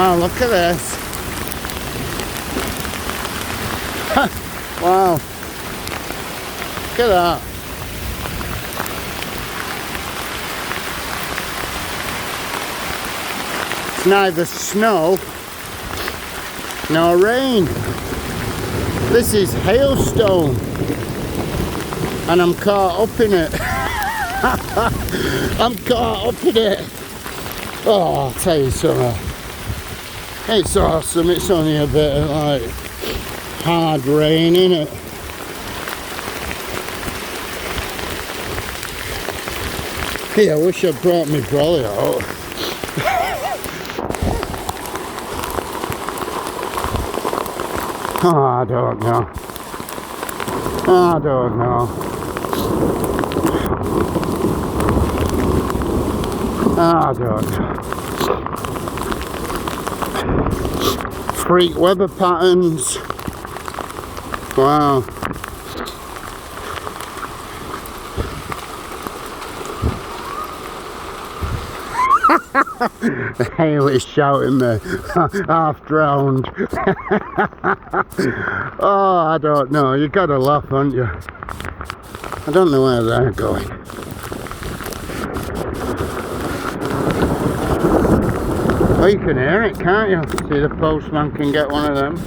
Wow, look at this. Wow. Look at that. It's neither snow nor rain. This is Hailstorm. And I'm caught up in it. I'm caught up in it. Oh, I'll tell you something. It's awesome. It's only a bit of like hard rain, innit? Yeah, I wish I'd brought my brolly out. Oh, I don't know. I don't know. I don't know. Freak weather patterns. Wow. The hail is shouting me, half drowned. Oh, I don't know. You gotta laugh, haven't you? I don't know where they're going. Oh, you can hear it, can't you? See, the postman can get one of them.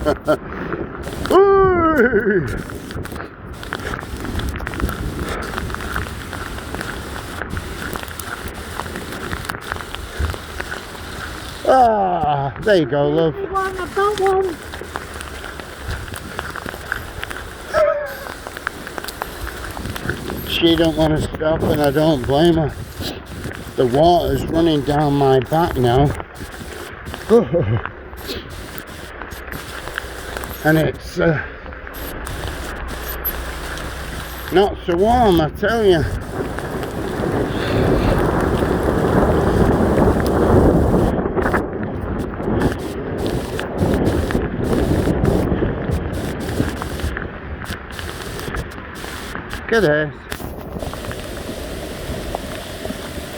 Ah, there you go, love. I've got one. She don't want to stop, and I don't blame her. The water's running down my back now. And it's not so warm, I tell you. Look at this.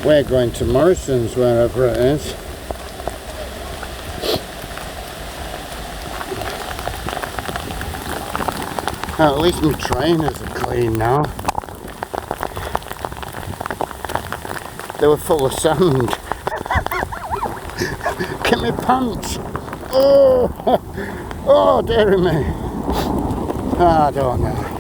We're going to Morrison's, wherever it is. Oh, at least my trainers are clean now. They were full of sand. Get me pants. Oh, oh, dearie me. I don't know.